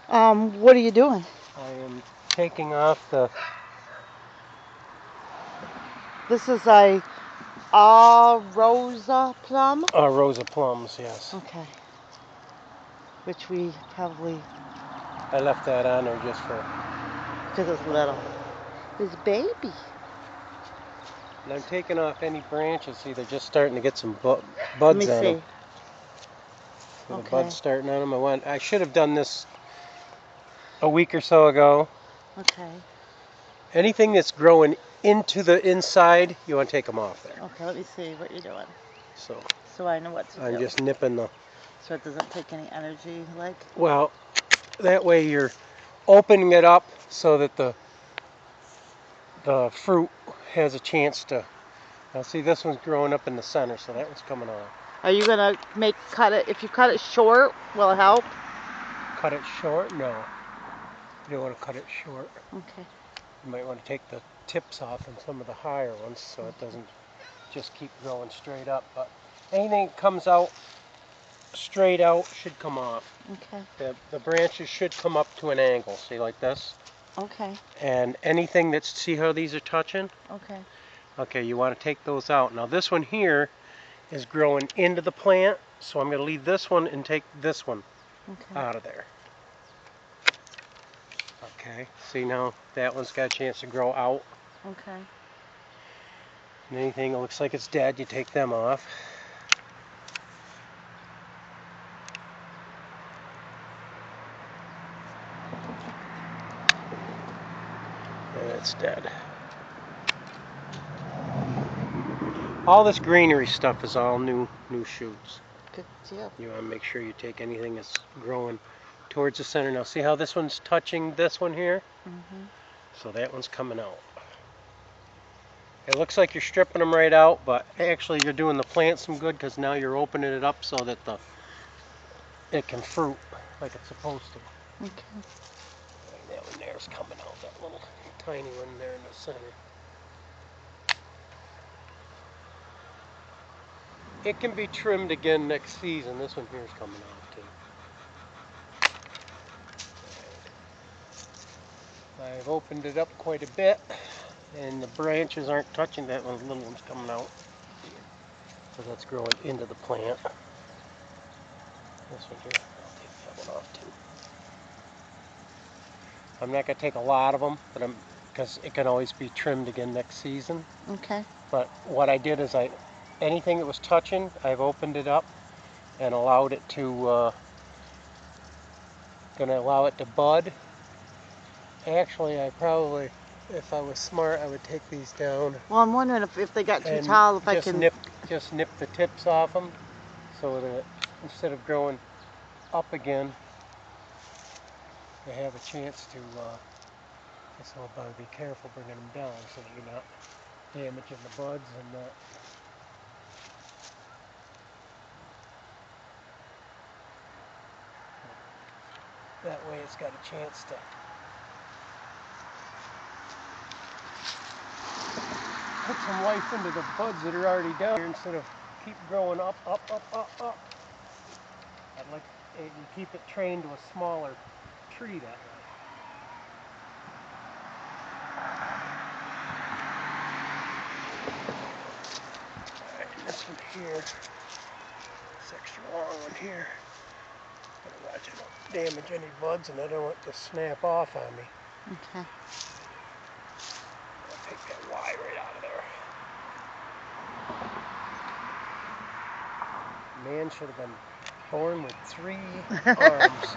What are you doing? I am taking off the... This is a Rosa plum? rows of plums, yes. Okay. Which we probably... I left that on there just for... Because it's little. It's baby. And I'm taking off any branches. See, they're just starting to get some buds Let me on see. them. See Okay. the buds starting on them. I should have done this a week or so ago. Okay. Anything that's growing into the inside, you want to take them off there. Okay, let me see what you're doing. So I know what to do. I'm just nipping the... So it doesn't take any energy, like? Well, that way you're opening it up so that the fruit has a chance to... Now see, this one's growing up in the center, so that one's coming off. Are you gonna cut it? If you cut it short, will it help? Cut it short? No. You don't want to cut it short. Okay. You might want to take the tips off in some of the higher ones so it doesn't just keep growing straight up. But anything that comes out straight out should come off. Okay. The branches should come up to an angle, see, like this. Okay. And anything that's... See how these are touching? Okay. Okay, you want to take those out. Now this one here is growing into the plant, so I'm going to leave this one and take this one out of there. Okay, see now that one's got a chance to grow out. Okay. And anything that looks like it's dead, you take them off. And it's dead. All this greenery stuff is all new shoots. Good deal. You want to make sure you take anything that's growing towards the center. Now see how this one's touching this one here? Mm-hmm. So that one's coming out. It looks like you're stripping them right out, but actually you're doing the plant some good because now you're opening it up so that it can fruit like it's supposed to. Okay. That one there's coming out, that little tiny one there in the center. It can be trimmed again next season. This one here is coming off too. I've opened it up quite a bit, and the branches aren't touching that one. The little one's coming out. So that's growing into the plant. This one here, I'll take that one off too. I'm not going to take a lot of them, but because it can always be trimmed again next season. Okay. But what I did is anything that was touching, I've opened it up and allowed it to, gonna allow it to bud. Actually, I probably, if I was smart, I would take these down. Well, I'm wondering if they got too tall, if I can... Just nip the tips off them so that instead of growing up again, they have a chance to, guess I'll probably be careful bringing them down so that you're not damaging the buds and that. That way it's got a chance to put some life into the buds that are already down here instead of keep growing up. I'd like you keep it trained to a smaller tree that way. Alright, this one here, this extra long one here, gotta watch I don't damage any buds and I don't want it to snap off on me. Okay. I'll take that Y right out of there. Man should have been born with 3 arms.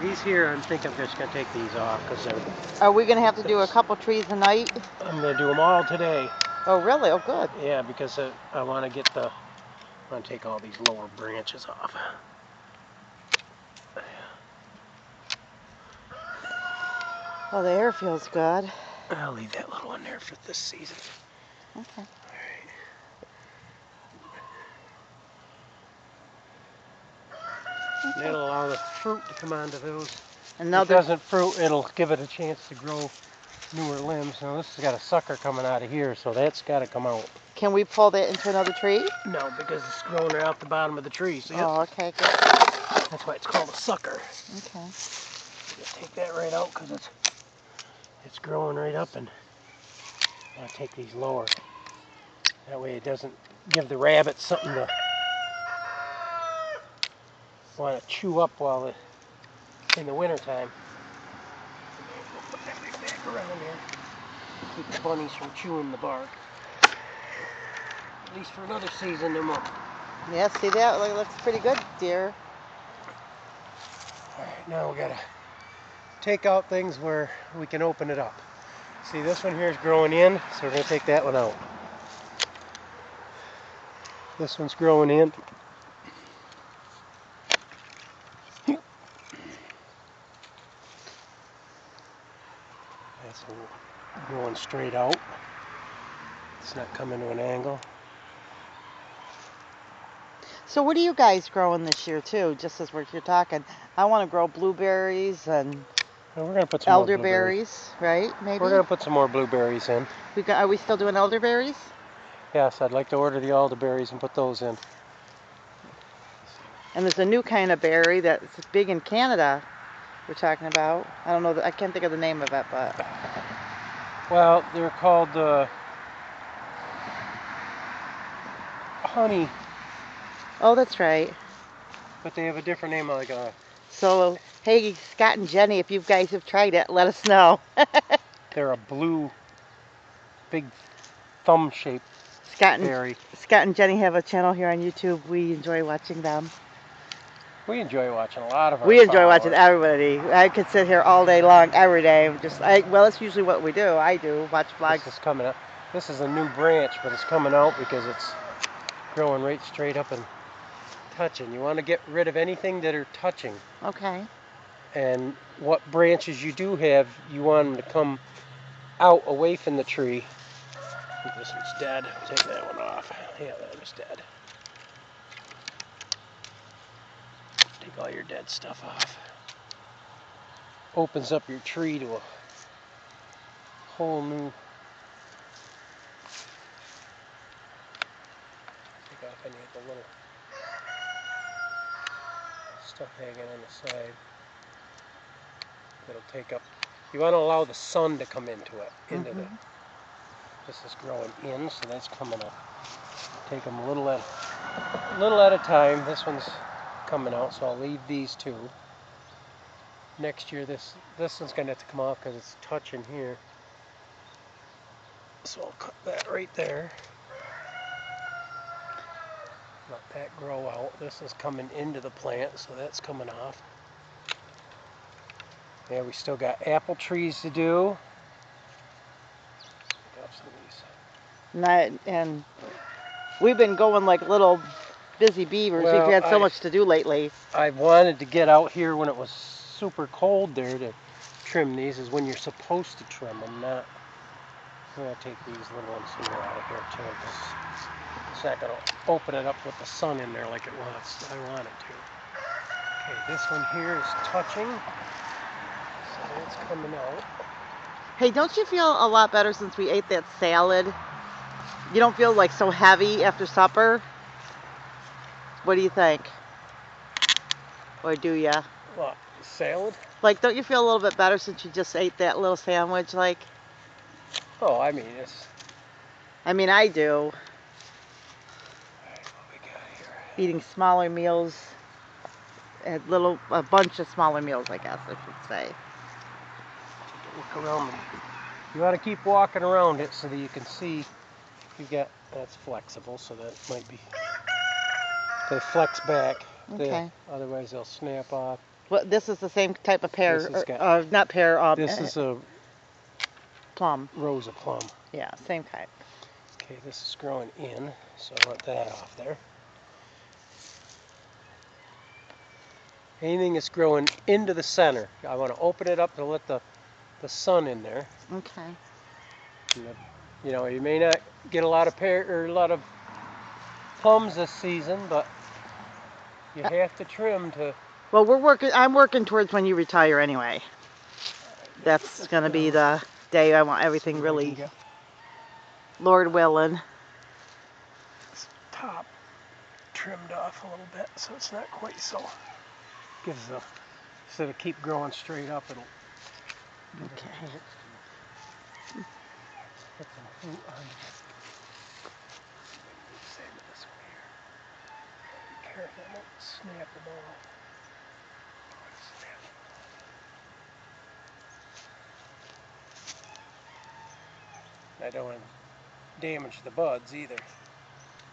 These here, I think I'm just going to take these off because they're... Are we going to have to do a couple trees a night? I'm going to do them all today. Oh, really? Oh, good. Yeah, because I want to get I want to take all these lower branches off. Oh, the air feels good. I'll leave that little one there for this season. Okay. And that'll allow the fruit to come onto those. If it doesn't fruit, it'll give it a chance to grow newer limbs. Now this has got a sucker coming out of here, so that's got to come out. Can we pull that into another tree? No, because it's growing right out the bottom of the tree. See it? Oh, okay, good. That's why it's called a sucker. Okay. Just take that right out because it's growing right up, and I'll take these lower. That way it doesn't give the rabbits something to want to chew up while in the wintertime. Put that right back around here. Keep the bunnies from chewing the bark. At least for another season, then we'll... Yeah, see that? Look, looks pretty good, dear. Alright, now we gotta take out things where we can open it up. See, this one here is growing in, so we're gonna take that one out. This one's growing in. That's going straight out. It's not coming to an angle. So what are you guys growing this year too? Just as we're here talking, I want to grow blueberries and Well, we're gonna put some more elderberries, right? Maybe. We're gonna put some more blueberries in. Are we still doing elderberries? Yes, I'd like to order the elderberries and put those in. And there's a new kind of berry that's big in Canada. We're talking about. I don't know. I can't think of the name of it, but. Well, they're called honey. Oh, that's right. But they have a different name, like a... So, hey, Scott and Jenny, if you guys have tried it, let us know. They're a blue, big thumb-shaped berry. Scott and Jenny have a channel here on YouTube. We enjoy watching them. We enjoy watching a lot of our We enjoy followers. watching everybody. I could sit here all day long, every day. Well, that's usually what we do. I do, watch vlogs. This is coming up. This is a new branch, but it's coming out because it's growing right straight up and touching. You want to get rid of anything that are touching. Okay. And what branches you do have, you want them to come out away from the tree. This one's dead. Take that one off. Yeah, that one's dead. Take all your dead stuff off. Opens up your tree to a whole new... Take off any of the little stuff hanging on the side. It'll take up... You want to allow the sun to come into it. This is growing in, so that's coming up. Take them a little at a time. This one's coming out, so I'll leave these two. Next year, this one's going to have to come off because it's touching here. So I'll cut that right there. Let that grow out. This is coming into the plant, so that's coming off. Yeah, we still got apple trees to do. Pick up some of these. And we've been going like little busy beavers. Well, We've had so much to do lately. I wanted to get out here when it was super cold there to trim these, is when you're supposed to trim them, not... I'm going to take these little ones here out of here too, because it's not going to open it up with the sun in there like I want it to. Okay, this one here is touching, so that's coming out. Hey, don't you feel a lot better since we ate that salad? You don't feel like so heavy after supper? What do you think? Or do ya? What, salad? Like, don't you feel a little bit better since you just ate that little sandwich, like? Oh, I mean, it's... I mean, I do. All right, what we got here? Eating smaller meals, a bunch of smaller meals, I guess I should say. Look around them. You want to keep walking around it so that you can see. That's flexible, so that might be... They flex back. Okay. Otherwise they'll snap off. Well, this is the same type of pear, not pear. This is a plum. Rosa plum. Yeah, same kind. Okay, this is growing in, so I want that off there. Anything that's growing into the center, I want to open it up to let the sun in there. Okay. You know, you may not get a lot of plums this season, but you have to trim to... Well, I'm working towards when you retire anyway. That's going to be the day I want everything really, Lord willing. This top trimmed off a little bit, so it's not quite so gives the, instead of keep growing straight up, it'll give it Okay. a chance to put some fruit on it. Save this one here. Be careful, don't snap them off. Snap them off. I don't want to damage the buds either.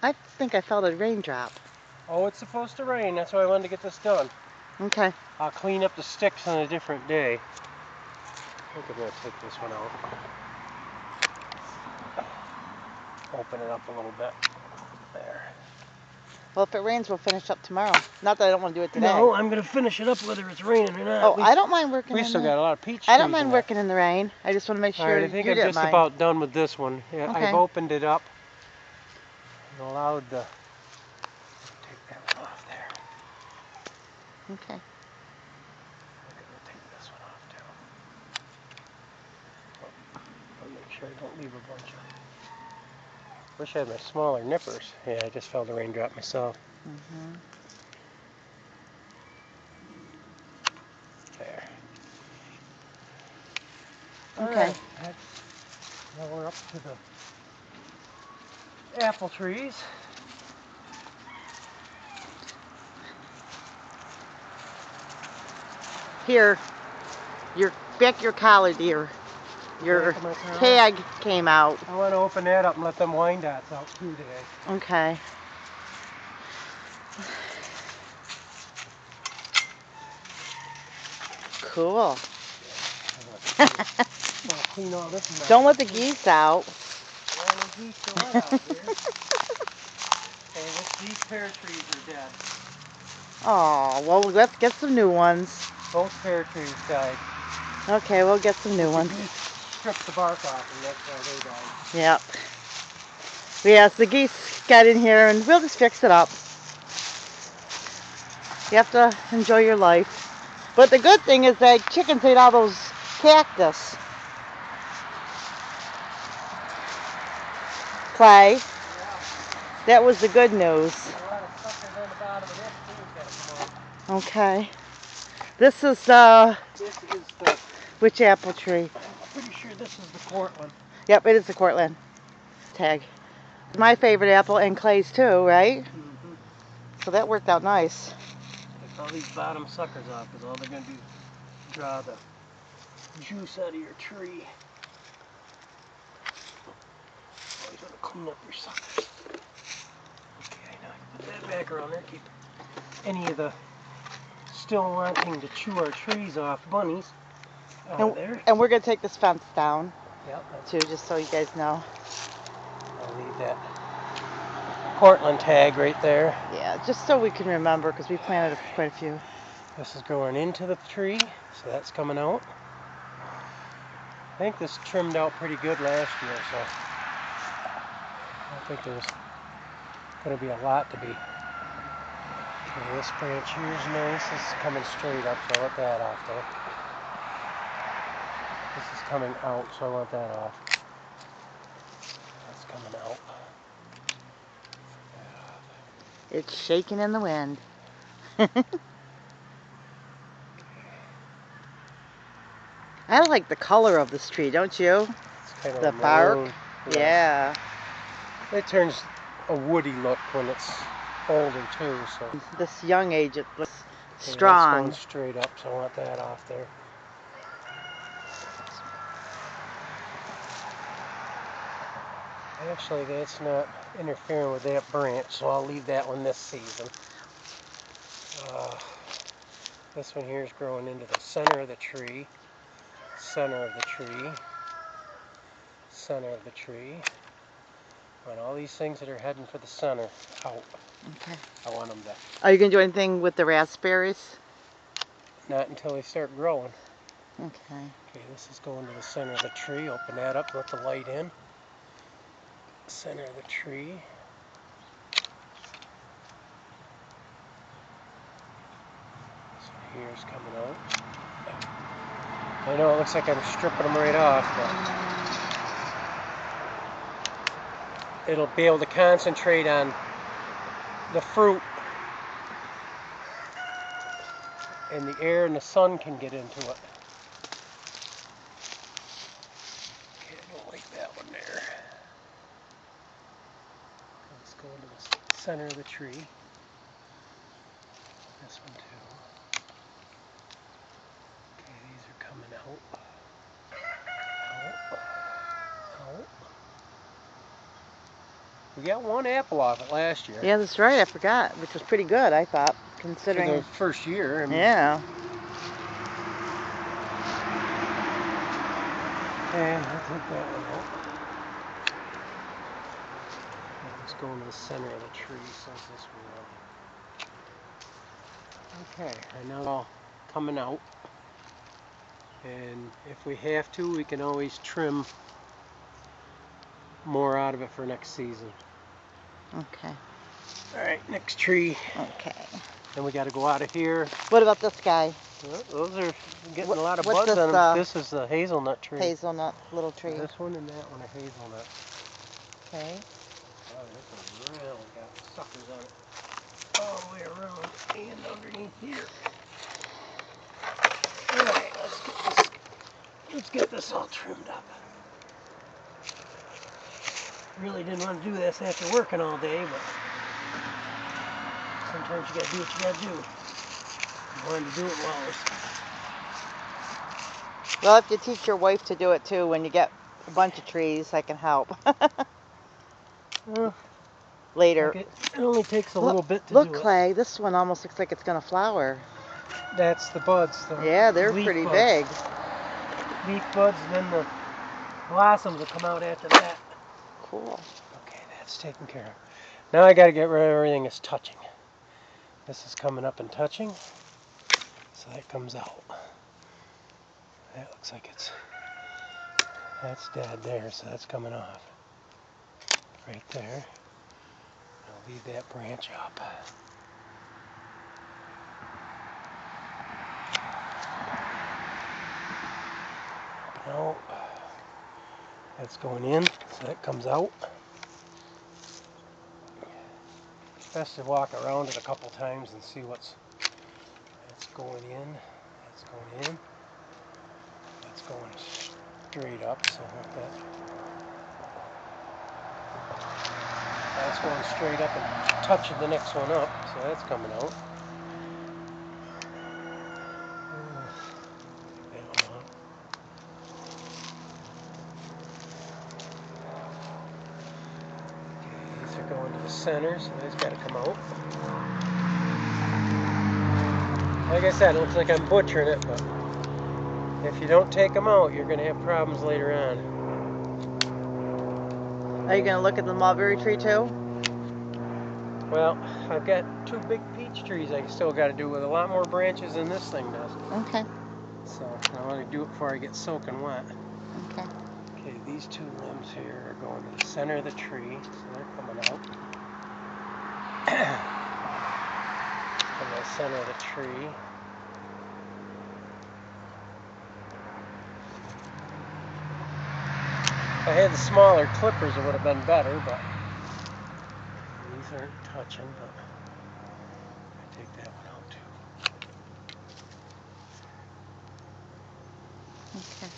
I think I felt a raindrop. Oh, it's supposed to rain. That's why I wanted to get this done. Okay. I'll clean up the sticks on a different day. I think I'm going to take this one out. Open it up a little bit. There. Well, if it rains, we'll finish up tomorrow. Not that I don't want to do it today. No, I'm going to finish it up whether it's raining or not. Oh, I don't mind working We in still the... got a lot of peach trees. I don't mind in working in the rain. I just want to make there. sure All right, I think you I'm didn't just mind. about done with this one. Yeah, Okay. I've opened it up and allowed the... Take that one off there. Okay. I'm going to take this one off too. I'll make sure I don't leave a bunch of... Wish I had my smaller nippers. Yeah, I just felt a raindrop myself. Mm-hmm. There. Okay. Alright, now we're up to the apple trees. Here, back your collar, dear. Your Back of my collar? tag came out. I want to open that up and let them Wyandottes out too today. Okay. Cool. I'm gonna clean all this mess. Don't let the geese out. Well, the geese are wet out here. Hey, these pear trees are dead. Oh, well, let's get some new ones. Both pear trees died. Okay, we'll get some new ones. The geese stripped the bark off and that's why they died. Yep. Yes, the geese got in here and we'll just fix it up. You have to enjoy your life. But the good thing is that chickens ate all those cactus. Clay, Yeah. that was the good news. A lot of suckers on the bottom of this too gotta come off. Okay. This is the, This is the, which apple tree? I'm pretty sure this is the Cortland. Yep, it is the Cortland tag. My favorite apple and Clay's too, right? Mm-hmm. So that worked out nice. Take all these bottom suckers off because all they're going to do is draw the juice out of your tree. Always want to clean up your suckers. Okay, now I can put that back around there. Keep any of the still wanting to chew our trees off bunnies out of there. And we're going to take this fence down Yep, that's too, just so you guys know. I'll leave that Cortland tag right there. Yeah, just so we can remember because we planted quite a few. This is going into the tree, so that's coming out. I think this trimmed out pretty good last year, so I don't think there's going to be a lot to be. Okay, this branch here is nice. This is coming straight up, so I want that off there. This is coming out, so I want that off. That's coming out. It's shaking in the wind. I like the color of this tree, don't you? It's kind of The maroon. bark? Yeah. It turns a woody look when it's older too, so. This young age, it looks Okay, strong. that's going straight up, so I want that off there. Actually, that's not interfering with that branch, so I'll leave that one this season. This one here is growing into the center of the tree. Center of the tree. Center of the tree. And all these things that are heading for the center, out. Okay. I want them to. Are you going to do anything with the raspberries? Not until they start growing. Okay. Okay, this is going to the center of the tree. Open that up, let the light in. Center of the tree. This one here is coming out. I know it looks like I'm stripping them right off, but it'll be able to concentrate on the fruit and the air and the sun can get into it. Okay, I don't like that one there. Let's go into the center of the tree. This one too. Okay, these are coming out. Out. Out. We got one apple off it last year. Yeah, that's right. I forgot, which was pretty good, I thought, considering. For the first year. I mean, yeah. Okay, I'll take that one out. Let's go into the center of the tree, says this one. Okay, and now it's all coming out. And if we have to, we can always trim more out of it for next season. Okay. Alright, next tree. Okay. Then we got to go out of here. What about this guy? Well, those are getting a lot of What's buds this, on them. This is the hazelnut tree. Hazelnut little tree. This one and that one are hazelnut. Okay. Oh, this one really got suckers on it. All the way around and underneath here. Alright, let's get this all trimmed up. Really didn't want to do this after working all day, but sometimes you gotta do what you gotta do. I wanted to do it while Well, if you teach your wife to do it too, when you get a bunch of trees, I can help. Later. it only takes a little bit to look, do it. Clay, this one almost looks like it's going to flower. That's the buds. Yeah, they're pretty big. Leaf buds, and then the blossoms will come out after that. Cool. Okay, that's taken care of. Now I got to get rid of everything that's touching. This is coming up and touching, so that comes out. That looks like that's dead there, so that's coming off. Right there. I'll leave that branch up. No, that's going in, so that comes out. It's best to walk around it a couple times and see that's going in, that's going in, that's going straight up, so that's going straight up and touching the next one up, so that's coming out. Going to the center, so that's got to come out. Like I said, it looks like I'm butchering it, but if you don't take them out, you're going to have problems later on. Are you going to look at the mulberry tree too? Well, I've got two big peach trees I still got to do with a lot more branches than this thing does. Okay. So I want to do it before I get soaking wet. Okay. Okay, these two limbs here are going to the center of the tree, so they're coming out. From the center of the tree. If I had the smaller clippers, it would have been better, but these aren't touching, but I take that one out too. Okay.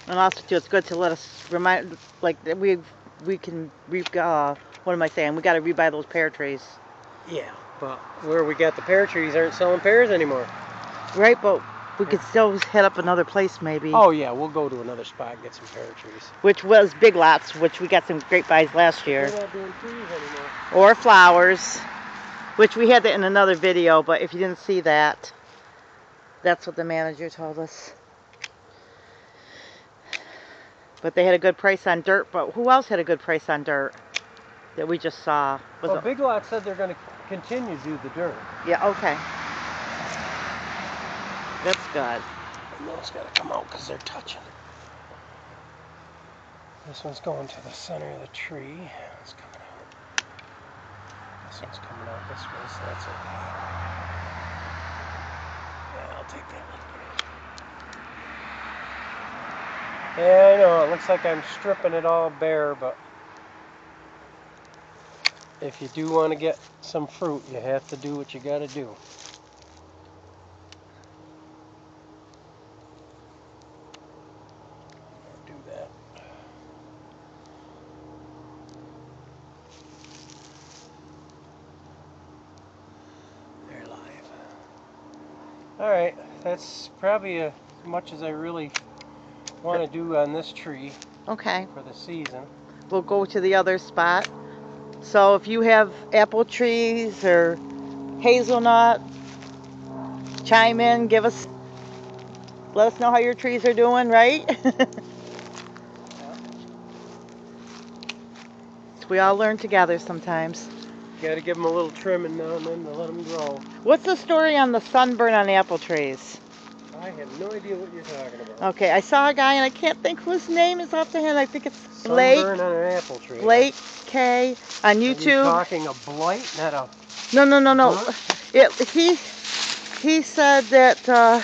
And also too, it's good to let us remind, like, that we can what am I saying? We got to rebuy those pear trees. Yeah, but where we got the pear trees aren't selling pears anymore. Right, but we could still hit up another place maybe. Oh yeah, we'll go to another spot and get some pear trees. Which was Big Lots, which we got some great buys last year. They're not doing trees anymore. Or flowers, which we had that in another video, but if you didn't see that, that's what the manager told us. But they had a good price on dirt, but who else had a good price on dirt that we just saw? Well, Big Lots said they're going to continue to do the dirt. Yeah, okay. That's good. And those got to come out because they're touching. This one's going to the center of the tree. It's coming out. This one's coming out this way, so that's okay. Yeah, I'll take that one. Yeah, I know, it looks like I'm stripping it all bare, but if you do want to get some fruit, you have to do what you got to do. Alright, that's probably as much as I really want to do on this tree Okay. for the season. We'll go to the other spot. So if you have apple trees or hazelnut, chime in, let us know how your trees are doing, right? We all learn together sometimes. Got to give them a little trimming now and then to let them grow. What's the story on the sunburn on apple trees? I have no idea what you're talking about. Okay, I saw a guy and I can't think whose name is off the hand. I think it's Blake. Sunburn on an apple tree. Blake K on YouTube. Are you talking a blight, not a... No. He said that,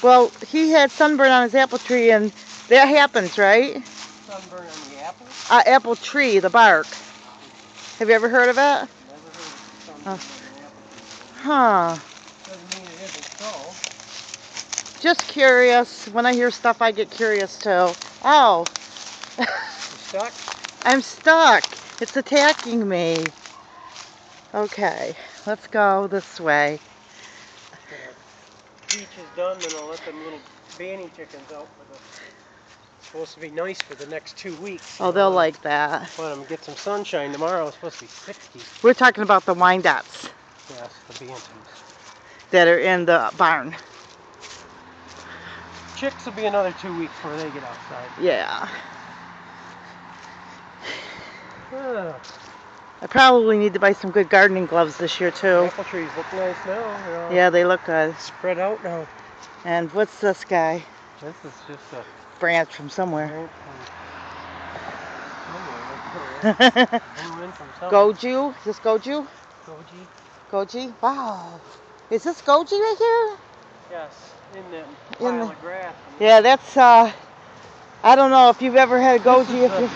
well, he had sunburn on his apple tree and that happens, right? Sunburn on the apple? Apple tree, the bark. Have you ever heard of it? Never heard of sunburn on an apple tree. Huh. Doesn't mean it isn't so. Just curious. When I hear stuff, I get curious too. Oh. You stuck? I'm stuck. It's attacking me. Okay, let's go this way. Peach is done, then I'll let them little banny chickens out for the... It's supposed to be nice for the next 2 weeks. Oh, they'll like that. Let them get some sunshine tomorrow. It's supposed to be 60. We're talking about the Wyandottes Yes, the bantams. that are in the barn. Chicks will be another 2 weeks before they get outside. Yeah. Ah, I probably need to buy some good gardening gloves this year too. apple trees look nice now. They're all Yeah, they look good. spread out now. And what's this guy? This is just a Branch from somewhere. branch from somewhere. Blew in from somewhere. Goju? Is this Goju? Goji? Goji? Wow. Is this Goji right here? Yes, in that In pile the- of grass. Yeah, that's, I don't know if you've ever had a Goji. This is If you,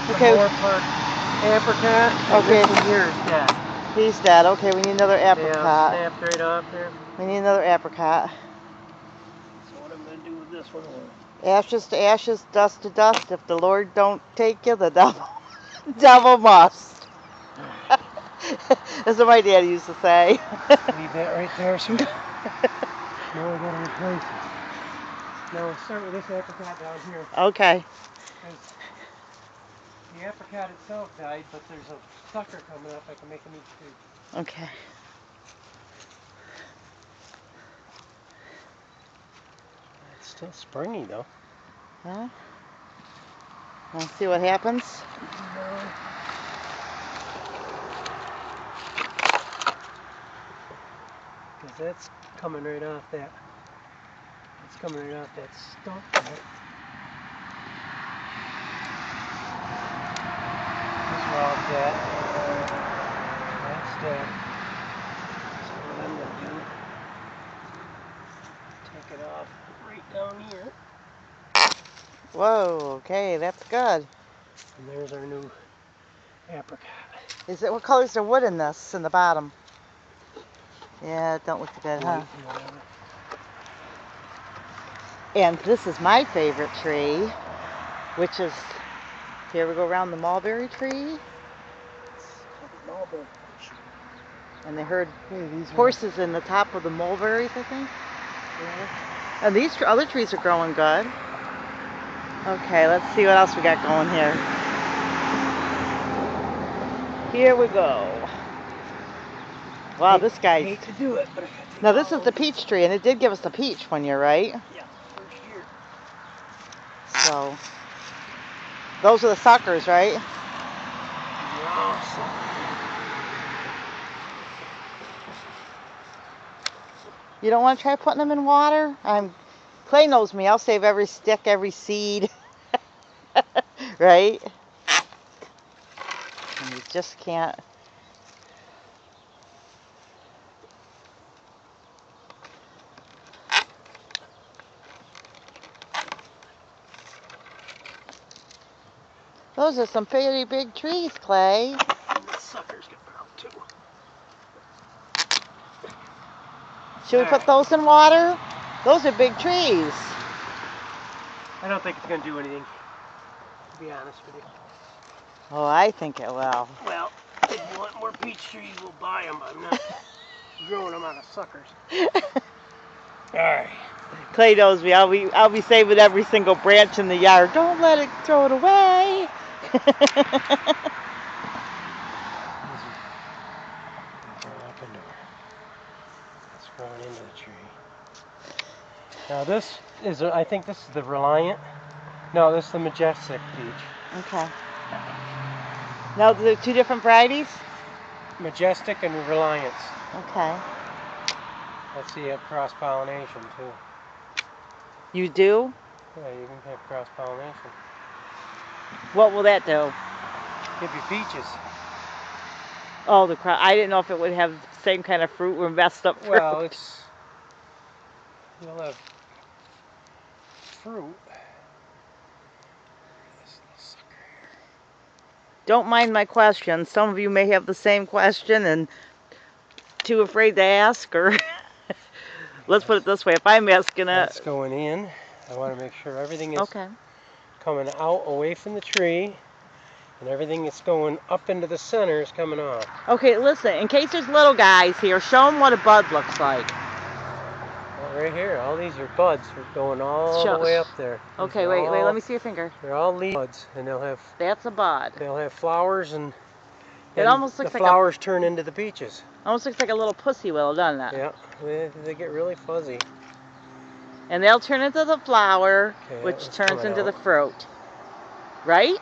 The okay, Moore Park apricot. And Okay. This one here is dead. he's dead. Okay, we need another Yeah, apricot. snapped right off there. We need another apricot. So what I'm going to do with this one? Ashes to ashes, dust to dust. If the Lord don't take you, the devil must. That's what my daddy used to say. Leave that right there. So now I got to replace it. Now we'll start with this apricot down here. Okay. Because the apricot itself died, but there's a sucker coming up. I can make a new tree. Okay. It's still springy though. Well, we'll see what happens. Because that's coming right off that. It's coming right off that stump there. This rod's dead. That's dead. So what I'm going to do, take it off right down here. Whoa, okay, that's good. And there's our new apricot. What color's the wood in this, in the bottom? Yeah, it don't look good, huh? White and whatever. And this is my favorite tree, which is, here we go around the mulberry tree. Mulberry. And they heard These horses in the top of the mulberries, I think. Yeah. And these other trees are growing good. Okay, let's see what else we got going here. Here we go. Wow, this I guy's... hate to do it, but I gotta take Now this all is the of peach tree, and it did give us the peach one year, right? it. Yeah, first year. So, those are the suckers, right? Yes. You don't want to try putting them in water? Clay knows me. I'll save every stick, every seed. Right? And you just can't. Those are some pretty big trees, Clay. And the sucker's getting out too. Should we put those in water? Those are big trees. I don't think it's going to do anything, to be honest with you. Oh, I think it will. Well, if you want more peach trees, we'll buy them, but I'm not growing them out of suckers. Alright. Clay knows me. I'll be saving every single branch in the yard. Don't let it throw it away. These are up into her. It's growing into the tree. Now this is, I think this is the Reliant. No, this is the Majestic peach. Okay. Now, the two different varieties? Majestic and Reliance. Okay. Let's see, you have cross-pollination too. You do? Yeah, you can have cross-pollination. What will that do? Give you peaches. Oh, the crop. I didn't know if it would have the same kind of fruit or messed up fruit. Well, you'll have fruit. This little sucker here. Don't mind my question. Some of you may have the same question and too afraid to ask, or let's put it this way: if I'm asking it, That's going in. I want to make sure everything is okay. coming out away from the tree, and everything that's going up into the center is coming off. Okay, listen. In case there's little guys here, show them what a bud looks like. Well, right here, all these are buds. They're going all the way up there. Okay, wait. Let me see your finger. They're all leaf buds, and That's a bud. they'll have flowers, and It almost looks the like flowers turn into the peaches. almost looks like a little pussy willow, doesn't it? Yeah, they get really fuzzy. And they'll turn into the flower, Okay, which that's turns coming into out. the fruit. Right?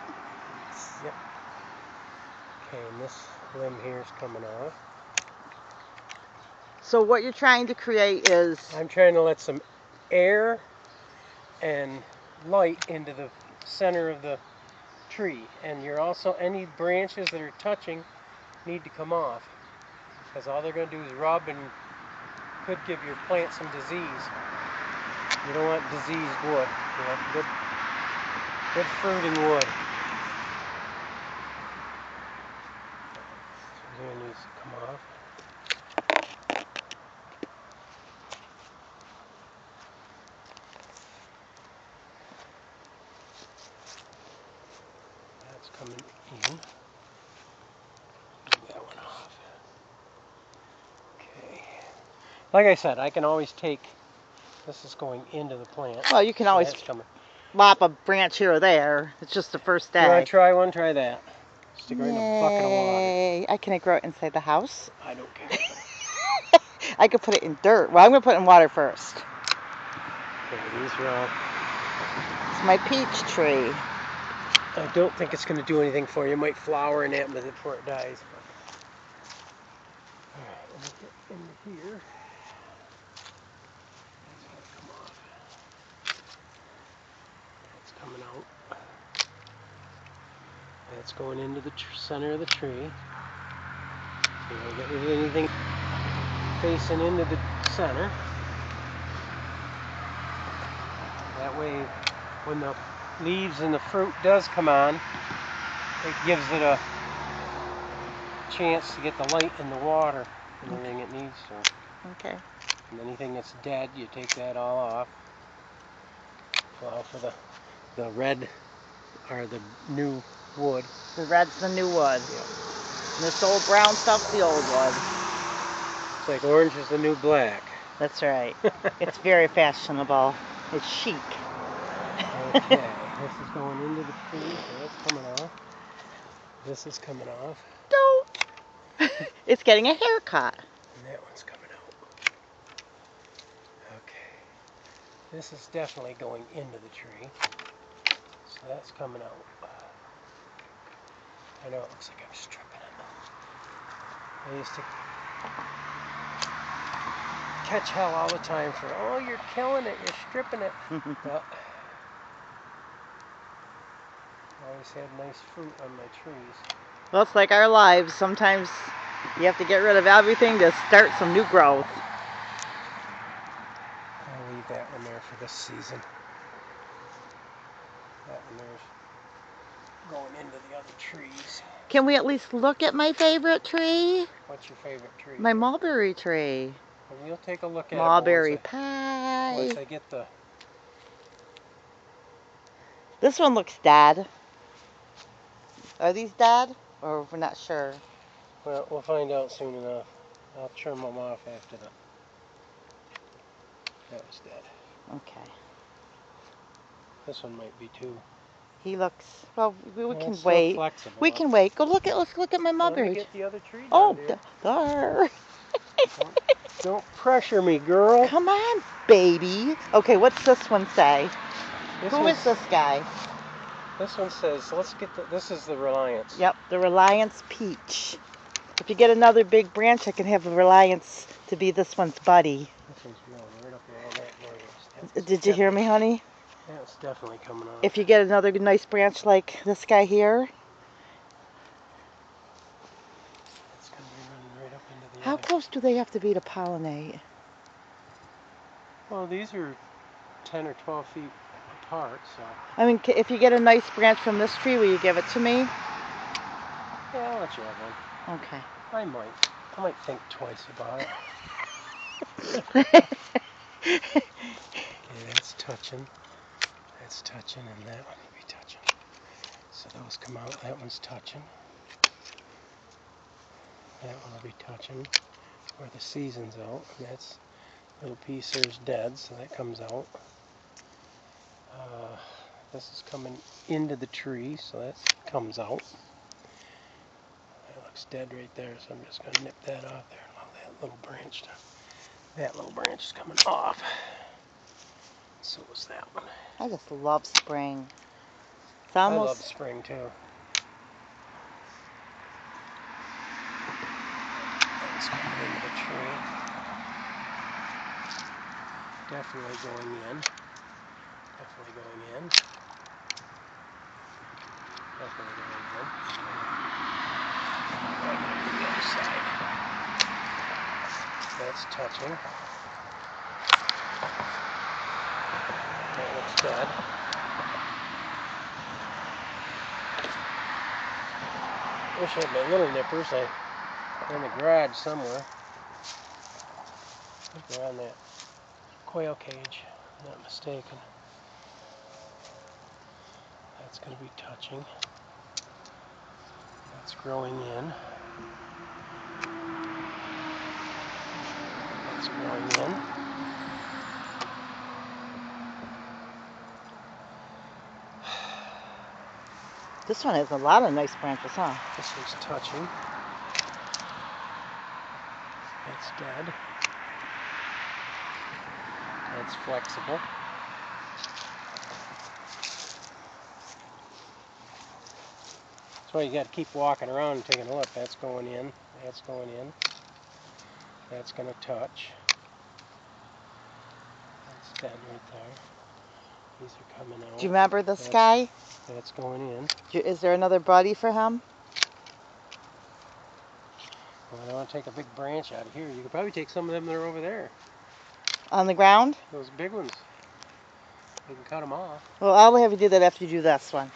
Yep. Okay, and this limb here is coming off. So what you're trying to create is... I'm trying to let some air and light into the center of the tree, and you're also, any branches that are touching need to come off, because all they're going to do is rub and could give your plant some disease. You don't want diseased wood. You want good fruiting wood. So here needs to come off. That's coming in. Get that one off. Okay. Like I said, I can always take, this is going into the plant. Well, you can so always that's coming. lop a branch here or there. It's just the first day. You want to try one? Try that. Stick it right in a bucket of water. Yay. Can I grow it inside the house? I don't care. I could put it in dirt. Well, I'm going to put it in water first. Okay, these are all. It's my peach tree. I don't think it's going to do anything for you. It might flower in it before it dies. Alright, let me get into here. That's got to come off. That's coming out. That's going into the center of the tree. So you don't get rid of anything facing into the center. That way, when the leaves and the fruit does come on, it gives it a chance to get the light and the water and everything it needs to. Okay. And anything that's dead, you take that all off. Allow for the red, or the new wood. The red's the new wood. Yeah. And this old brown stuff's the old wood. It's like orange is the new black. That's right. It's very fashionable. It's chic. Okay, this is going into the tree, so that's coming off. This is coming off. Don't. It's getting a haircut. And that one's coming out. Okay. This is definitely going into the tree. So that's coming out. I know it looks like I'm stripping it. I used to catch hell all the time for, oh, you're killing it, you're stripping it. But I always had nice fruit on my trees. Well, it's like our lives. Sometimes you have to get rid of everything to start some new growth. I'll leave that one there for this season. That one there's going into the other trees. Can we at least look at my favorite tree? What's your favorite tree? My mulberry tree. Well, we'll take a look at Mulberry it pie. once I get the... This one looks dead. Are these dead? Or we're not sure. Well, we'll find out soon enough. I'll trim them off after the... That was dead. Okay. This one might be too. He looks, well, we can It's still wait. flexible. We can wait. Let's look at my Let me mother. get the other tree down, Oh, dear. there. Don't pressure me, girl. Come on, baby. Okay, what's this one say? Who is this guy? This one says, let's get this is the Reliance. Yep, the Reliance Peach. If you get another big branch, I can have a Reliance to be this one's buddy. This one's growing right up around that noise. Did you hear me, honey? Yeah, it's definitely coming on. If you get another nice branch like this guy here. It's going to be running right up into the How other. close do they have to be to pollinate? Well, these are 10 or 12 feet apart, so. I mean, if you get a nice branch from this tree, will you give it to me? Yeah, I'll let you have one. Okay. I might think twice about it. Okay, that's touching. That's touching, and that one will be touching. So those come out. That one's touching. That one will be touching. Where the season's out. And that's little piece there's dead, so that comes out. This is coming into the tree, so that comes out. That looks dead right there, so I'm just going to nip that off there. That little branch is coming off. So is that one. I just love spring. It's almost... I love spring too. That's coming into the tree. Definitely going in. Definitely going in. Definitely going in. The other side. That's touching. That looks dead. Wish I had my little nippers. They're in the garage somewhere. I think they're on that quail cage, if I'm not mistaken. That's going to be touching. That's growing in. That's growing in. This one has a lot of nice branches, huh? This one's touching. That's dead. That's flexible. That's why you got to keep walking around and taking a look. That's going in. That's going in. That's going to touch. That's dead right there. These are coming out. Do you remember this guy? That's going in. Is there another buddy for him? Well, I don't want to take a big branch out of here. You could probably take some of them that are over there. On the ground? Those big ones. You can cut them off. Well, I'll have you do that after you do this one.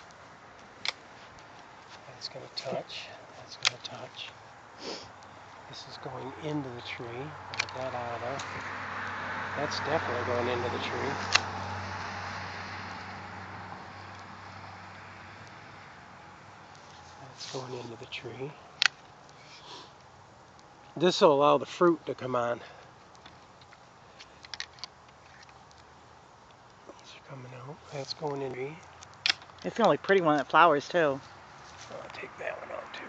That's going to touch. That's going to touch. This is going into the tree. Get that out of there. That's definitely going into the tree. That's going into the tree. This will allow the fruit to come on. These are coming out. That's going in the tree. It's the only pretty one that flowers, too. I'll take that one out, too.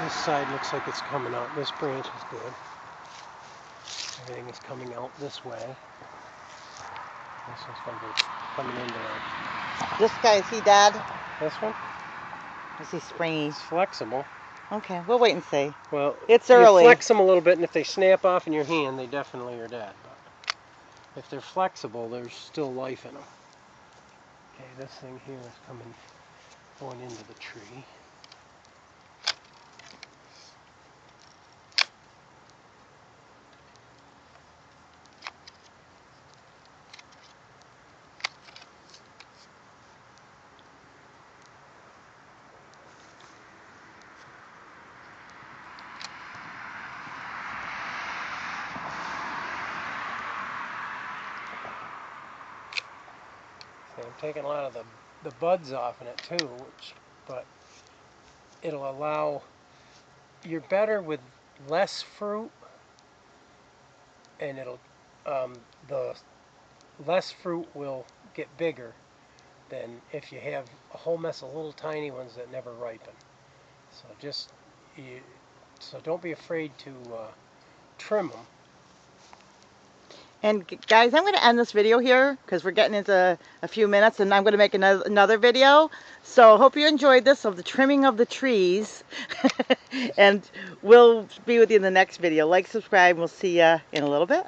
This side looks like it's coming out. This branch is good. Everything is coming out this way. This one's going to be coming into there. This guy, is he dead? This one? Is he springy? It's flexible. Okay, we'll wait and see. Well, it's you early. Flex them a little bit, and if they snap off in your hand, they definitely are dead. But if they're flexible, there's still life in them. Okay, this thing here is going into the tree. I'm taking a lot of the buds off in it too, but it'll allow, you're better with less fruit and it'll the less fruit will get bigger than if you have a whole mess of little tiny ones that never ripen. So so don't be afraid to trim them. And guys, I'm going to end this video here because we're getting into a few minutes, and I'm going to make another video. So hope you enjoyed this of the trimming of the trees. And we'll be with you in the next video. Like, subscribe, and we'll see you in a little bit.